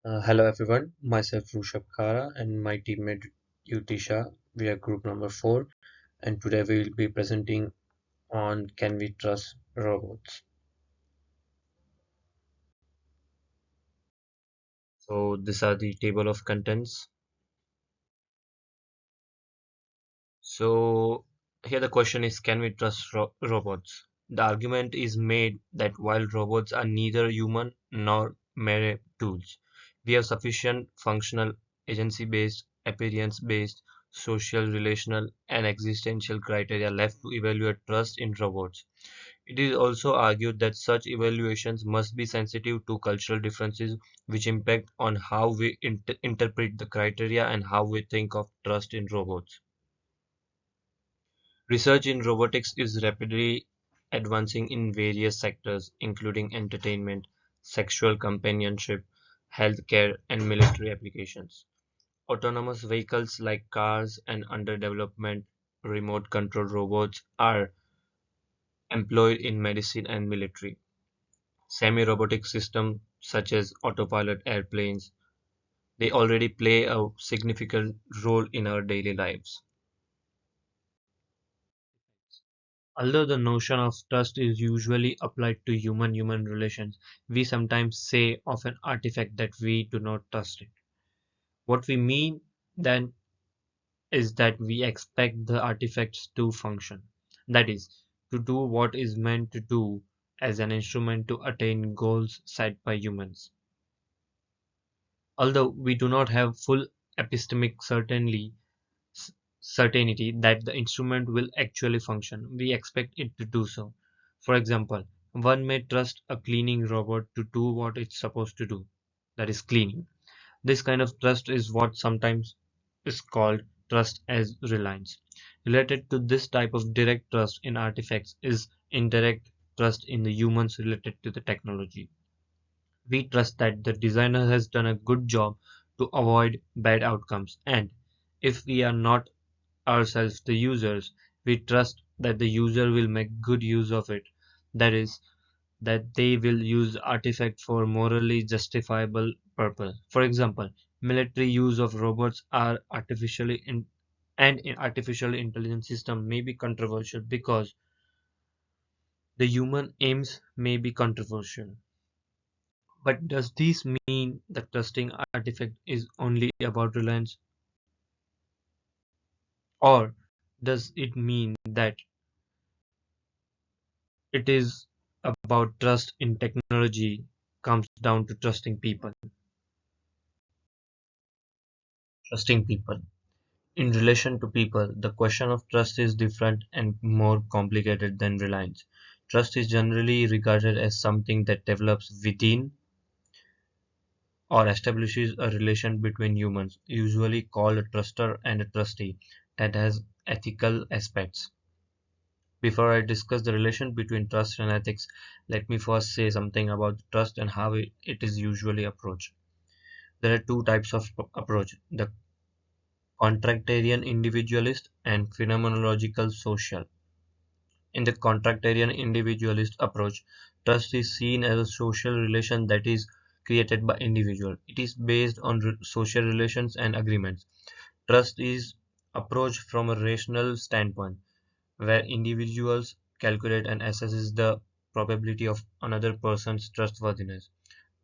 Hello everyone, myself Rushabh Khara and my teammate Yutisha. We are group number 4 and today we will be presenting on can we trust robots. So these are the table of contents. So here the question is can we trust robots? The argument is made that while robots are neither human nor mere tools, we have sufficient functional agency-based, appearance-based, social, relational, and existential criteria left to evaluate trust in robots. It is also argued that such evaluations must be sensitive to cultural differences which impact on how we interpret the criteria and how we think of trust in robots. Research in robotics is rapidly advancing in various sectors, including entertainment, sexual companionship, healthcare, and military applications. Autonomous vehicles like cars and under development remote control robots are employed in medicine and military. Semi-robotic systems such as autopilot airplanes, they already play a significant role in our daily lives. Although the notion of trust is usually applied to human-human relations, we sometimes say of an artifact that we do not trust it. What we mean then is that we expect the artifacts to function. That is, to do what is meant to do as an instrument to attain goals set by humans. Although we do not have full epistemic certainty that the instrument will actually function, we expect it to do so. For example, one may trust a cleaning robot to do what it's supposed to do, that is, cleaning. This kind of trust is what sometimes is called trust as reliance. Related to this type of direct trust in artifacts is indirect trust in the humans related to the technology. We trust that the designer has done a good job to avoid bad outcomes, and if we are not ourselves the users, we trust that the user will make good use of it. That is, that they will use artifact for morally justifiable purpose. For example, military use of robots are and in artificial intelligence system may be controversial because the human aims may be controversial. But does this mean that trusting artifact is only about reliance, or does it mean that it is about trust in technology comes down to trusting people? Trusting people. In relation to people, the question of trust is different and more complicated than reliance. Trust is generally regarded as something that develops within or establishes a relation between humans, usually called a truster and a trustee, that has ethical aspects. Before I discuss the relation between trust and ethics, let me first say something about trust and how it is usually approached. There are two types of approach: the contractarian individualist and phenomenological social. In the contractarian individualist approach, trust is seen as a social relation that is created by individual. It is based on social relations and agreements. Trust is approached from a rational standpoint, where individuals calculate and assesses the probability of another person's trustworthiness.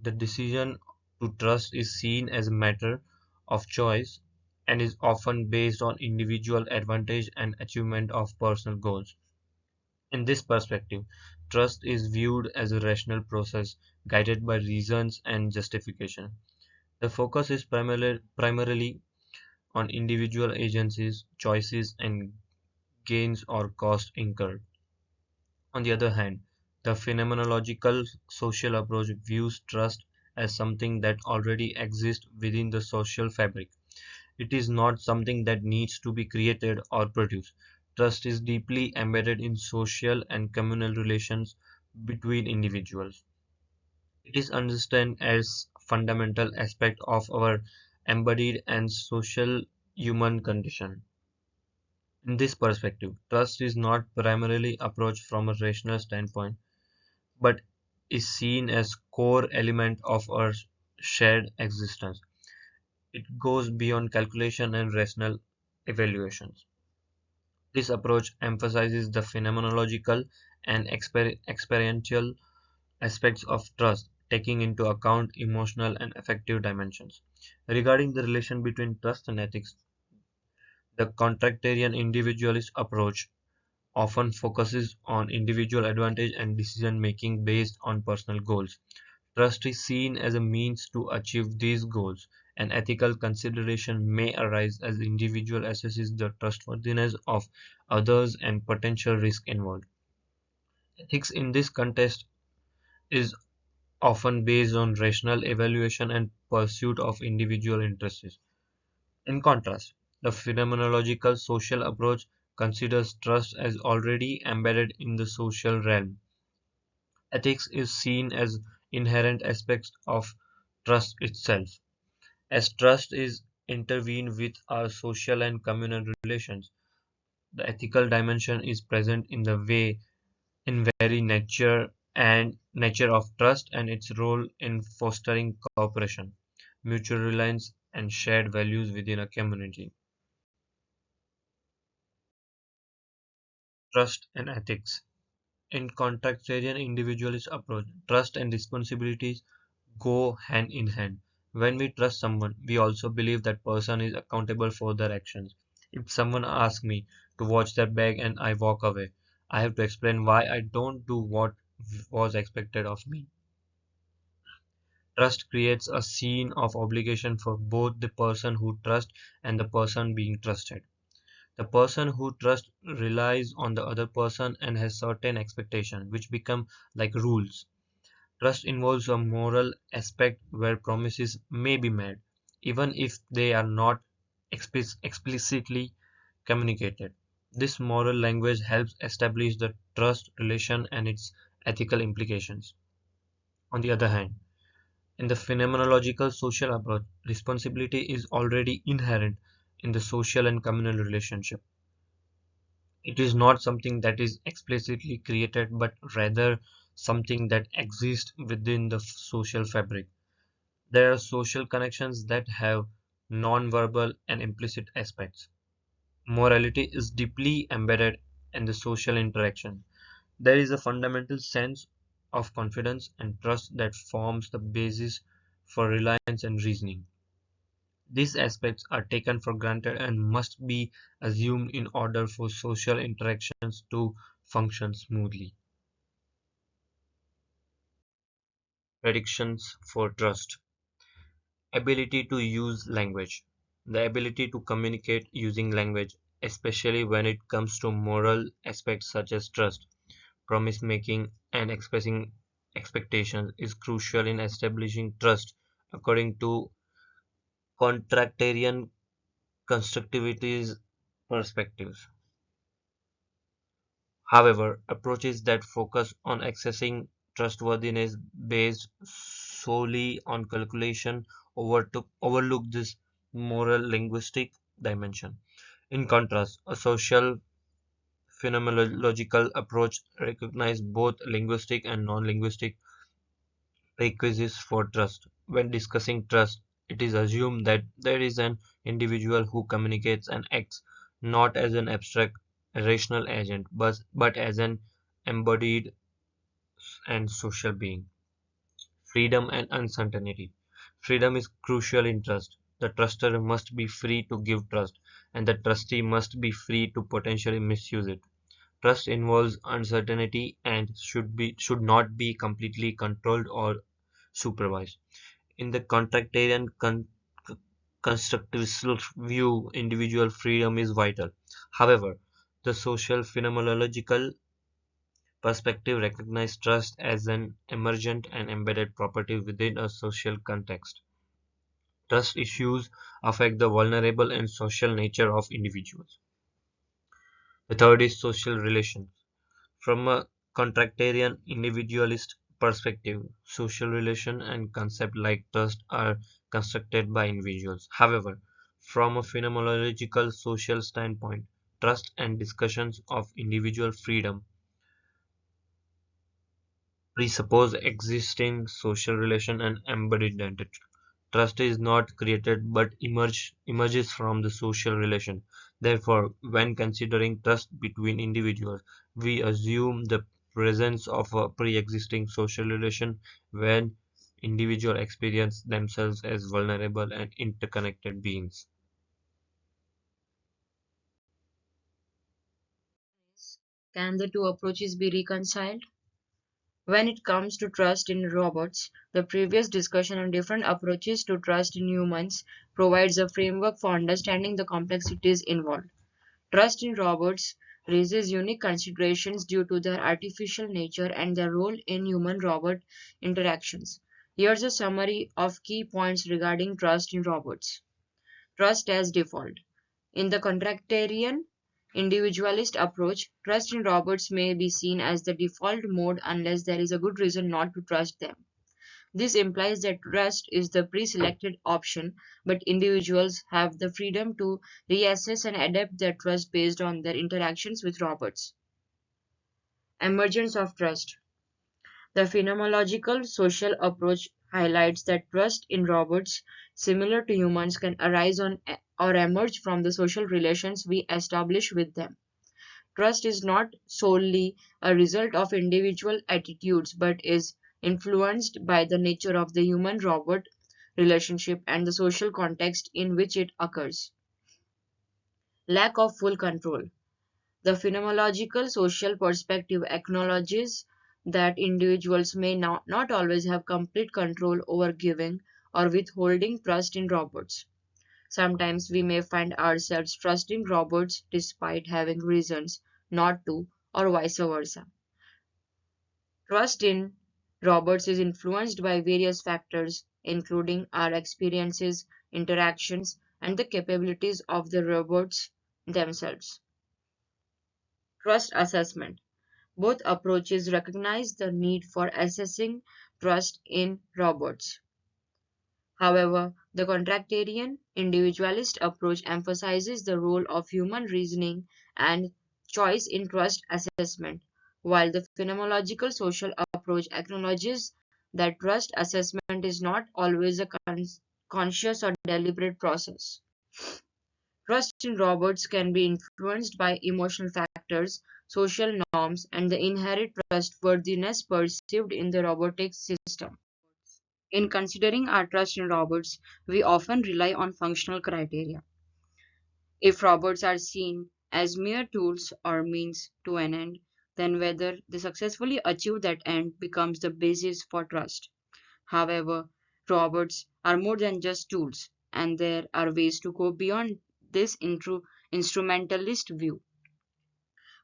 The decision to trust is seen as a matter of choice and is often based on individual advantage and achievement of personal goals. In this perspective, trust is viewed as a rational process guided by reasons and justification. The focus is primarily on individual agencies, choices, and gains or costs incurred. On the other hand, the phenomenological social approach views trust as something that already exists within the social fabric. It is not something that needs to be created or produced. Trust is deeply embedded in social and communal relations between individuals. It is understood as fundamental aspect of our embodied and social human condition. In this perspective, trust is not primarily approached from a rational standpoint, but is seen as core element of our shared existence. It goes beyond calculation and rational evaluations. This approach emphasizes the phenomenological and experiential aspects of trust, taking into account emotional and affective dimensions. Regarding the relation between trust and ethics, the contractarian individualist approach often focuses on individual advantage and decision making based on personal goals. Trust is seen as a means to achieve these goals. An ethical consideration may arise as the individual assesses the trustworthiness of others and potential risk involved. Ethics in this context is often based on rational evaluation and pursuit of individual interests. In contrast, the phenomenological social approach considers trust as already embedded in the social realm. Ethics is seen as inherent aspects of trust itself. As trust is intervened with our social and communal relations, the ethical dimension is present in the way in very nature of trust and its role in fostering cooperation, mutual reliance, and shared values within a community. Trust and ethics. In contractarian individualist approach, trust and responsibilities go hand in hand. When we trust someone, we also believe that person is accountable for their actions. If someone asks me to watch their bag and I walk away, I have to explain why I don't do what was expected of me. Trust creates a scene of obligation for both the person who trusts and the person being trusted. The person who trusts relies on the other person and has certain expectations, which become like rules. Trust involves a moral aspect where promises may be made, even if they are not explicitly communicated. This moral language helps establish the trust relation and its ethical implications. On the other hand, in the phenomenological social approach, responsibility is already inherent in the social and communal relationship. It is not something that is explicitly created, but rather something that exists within the social fabric. There are social connections that have non-verbal and implicit aspects. Morality is deeply embedded in the social interaction. There is a fundamental sense of confidence and trust that forms the basis for reliance and reasoning. These aspects are taken for granted and must be assumed in order for social interactions to function smoothly. Predictions for trust. Ability to use language. The ability to communicate using language, especially when it comes to moral aspects such as trust, promise making, and expressing expectations, is crucial in establishing trust, according to contractarian constructivist perspectives. However, approaches that focus on accessing trustworthiness based solely on calculation overlook this moral linguistic dimension. In contrast, a social phenomenological approach recognizes both linguistic and non-linguistic requisites for trust. When discussing trust, it is assumed that there is an individual who communicates and acts not as an abstract rational agent, but as an embodied and social being. Freedom and uncertainty. Freedom is crucial in trust. The truster must be free to give trust, and the trustee must be free to potentially misuse it. Trust involves uncertainty and should not be completely controlled or supervised. In the contractarian constructivist view, individual freedom is vital. However, the social phenomenological perspective recognizes trust as an emergent and embedded property within a social context. Trust issues affect the vulnerable and social nature of individuals. The third is social relations. From a contractarian individualist perspective, social relation and concepts like trust are constructed by individuals. However, from a phenomenological social standpoint, trust and discussions of individual freedom presuppose existing social relation and embodied identity. Trust is not created but emerges from the social relation. Therefore, when considering trust between individuals, we assume the presence of a pre-existing social relation when individuals experience themselves as vulnerable and interconnected beings. Can the two approaches be reconciled? When it comes to trust in robots, the previous discussion on different approaches to trust in humans provides a framework for understanding the complexities involved. Trust in robots raises unique considerations due to their artificial nature and their role in human robot interactions. Here's a summary of key points regarding trust in robots. Trust as default. In the contractarian individualist approach, trust in robots may be seen as the default mode unless there is a good reason not to trust them. This implies that trust is the pre-selected option, but individuals have the freedom to reassess and adapt their trust based on their interactions with robots. Emergence of trust. The phenomenological social approach highlights that trust in robots, similar to humans, can arise on or emerge from the social relations we establish with them. Trust is not solely a result of individual attitudes but is influenced by the nature of the human robot relationship and the social context in which it occurs. Lack of full control. The phenomenological social perspective acknowledges that individuals may not always have complete control over giving or withholding trust in robots. Sometimes we may find ourselves trusting robots despite having reasons not to, or vice versa. Trust in robots is influenced by various factors, including our experiences, interactions, and the capabilities of the robots themselves. Trust assessment. Both approaches recognize the need for assessing trust in robots. However, the contractarian individualist approach emphasizes the role of human reasoning and choice in trust assessment, while the phenomenological social approach acknowledges that trust assessment is not always a conscious or deliberate process. Trust in robots can be influenced by emotional factors, social norms, and the inherent trustworthiness perceived in the robotic system. In considering our trust in robots, we often rely on functional criteria. If robots are seen as mere tools or means to an end, then whether they successfully achieve that end becomes the basis for trust. However, robots are more than just tools, and there are ways to go beyond this instrumentalist view.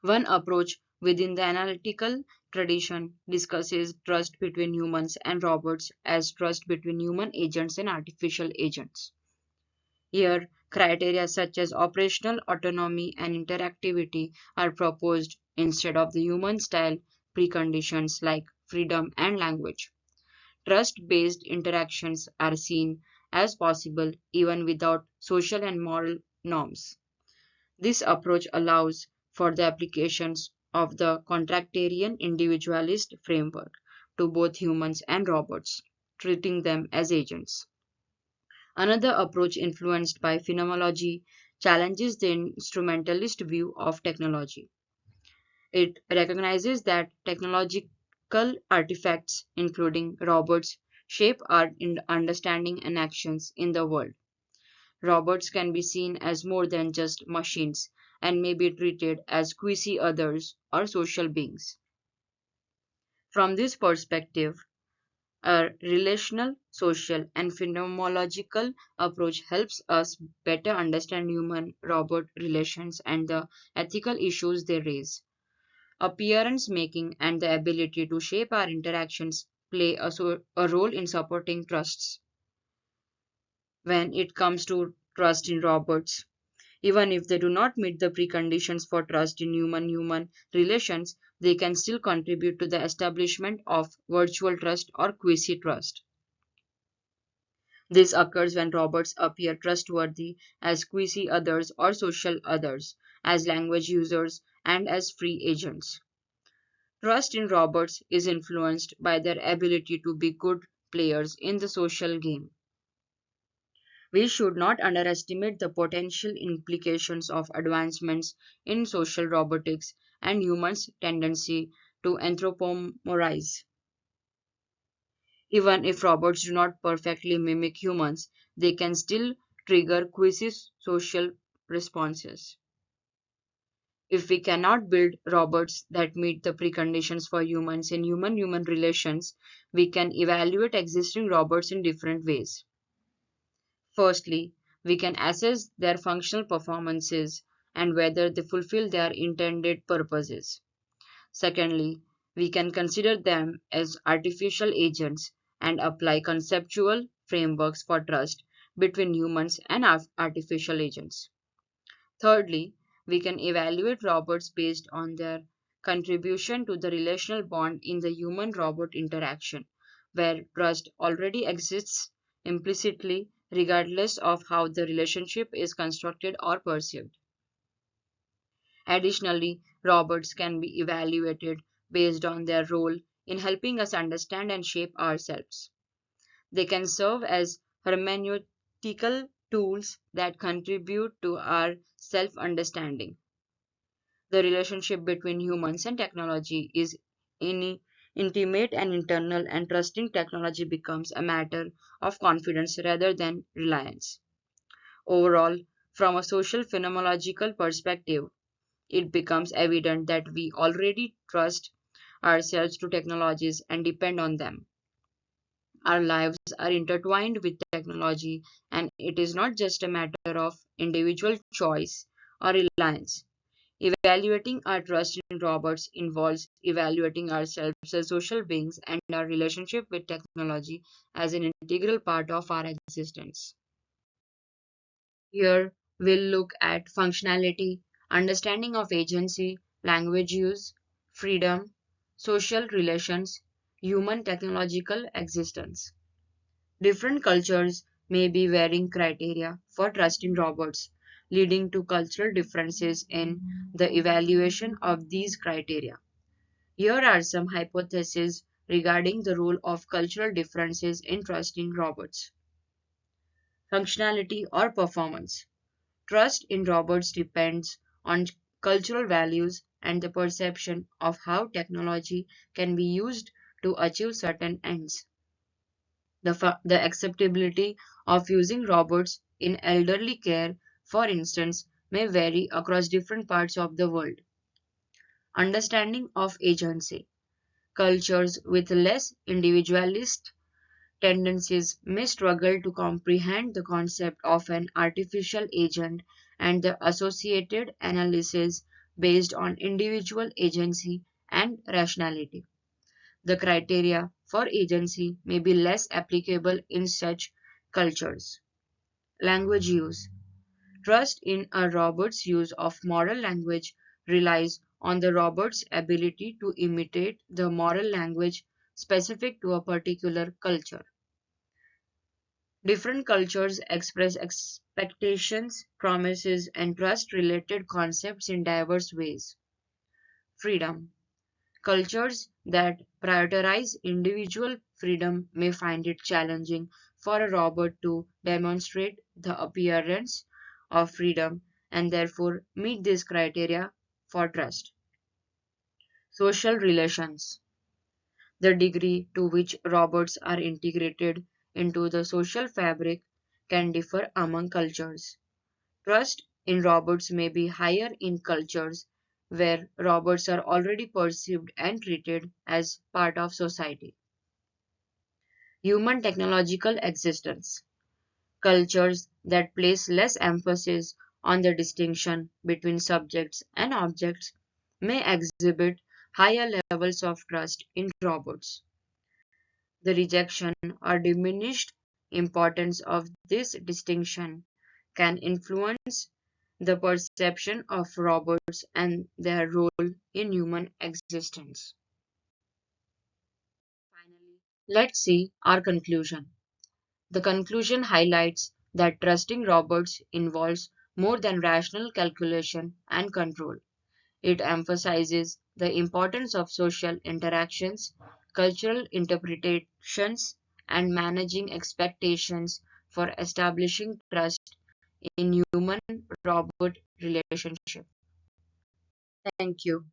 One approach within the analytical tradition discusses trust between humans and robots as trust between human agents and artificial agents. Here, criteria such as operational autonomy and interactivity are proposed instead of the human style preconditions like freedom and language. Trust based interactions are seen as possible even without social and moral norms. This approach allows for the applications of the contractarian individualist framework to both humans and robots, treating them as agents. Another approach influenced by phenomenology challenges the instrumentalist view of technology. It recognizes that technological artifacts, including robots, shape our understanding and actions in the world. Robots can be seen as more than just machines and may be treated as quasi others or social beings. From this perspective, a relational, social, and phenomenological approach helps us better understand human robot relations and the ethical issues they raise. Appearance making and the ability to shape our interactions play a role in supporting trusts. When it comes to trust in robots, even if they do not meet the preconditions for trust in human-human relations, they can still contribute to the establishment of virtual trust or quasi-trust. This occurs when robots appear trustworthy as quasi-others or social others, as language users, and as free agents. Trust in robots is influenced by their ability to be good players in the social game. We should not underestimate the potential implications of advancements in social robotics and humans' tendency to anthropomorphize. Even if robots do not perfectly mimic humans, they can still trigger quasi-social responses. If we cannot build robots that meet the preconditions for humans in human-human relations, we can evaluate existing robots in different ways. Firstly, we can assess their functional performances and whether they fulfill their intended purposes. Secondly, we can consider them as artificial agents and apply conceptual frameworks for trust between humans and artificial agents. Thirdly, we can evaluate robots based on their contribution to the relational bond in the human robot interaction, where trust already exists implicitly regardless of how the relationship is constructed or perceived. Additionally, robots can be evaluated based on their role in helping us understand and shape ourselves. They can serve as hermeneutical tools that contribute to our self understanding. The relationship between humans and technology is intimate and internal, and trusting technology becomes a matter of confidence rather than reliance. Overall, from a social phenomenological perspective, it becomes evident that we already trust ourselves to technologies and depend on them. Our lives are intertwined with technology, and it is not just a matter of individual choice or reliance. Evaluating our trust in robots involves evaluating ourselves as social beings and our relationship with technology as an integral part of our existence. Here, we'll look at functionality, understanding of agency, language use, freedom, social relations, human technological existence. Different cultures may be varying criteria for trusting robots, leading to cultural differences in the evaluation of these criteria. Here are some hypotheses regarding the role of cultural differences in trusting robots. Functionality or performance. Trust in robots depends on cultural values and the perception of how technology can be used to achieve certain ends. The acceptability of using robots in elderly care, for instance, may vary across different parts of the world. Understanding of agency. Cultures with less individualist tendencies may struggle to comprehend the concept of an artificial agent and the associated analysis based on individual agency and rationality. The criteria for agency may be less applicable in such cultures. Language use. Trust in a robot's use of moral language relies on the robot's ability to imitate the moral language specific to a particular culture. Different cultures express expectations, promises, and trust related concepts in diverse ways. Freedom. Cultures that prioritize individual freedom may find it challenging for a robot to demonstrate the appearance of freedom and therefore meet this criteria for trust. Social relations. The degree to which robots are integrated into the social fabric can differ among cultures. Trust in robots may be higher in cultures where robots are already perceived and treated as part of society. Human technological existence. Cultures that place less emphasis on the distinction between subjects and objects may exhibit higher levels of trust in robots. The rejection or diminished importance of this distinction can influence the perception of robots and their role in human existence. Finally, let's see our conclusion. The conclusion highlights that trusting robots involves more than rational calculation and control. It emphasizes the importance of social interactions, cultural interpretations, and managing expectations for establishing trust in human robot relationship. Thank you.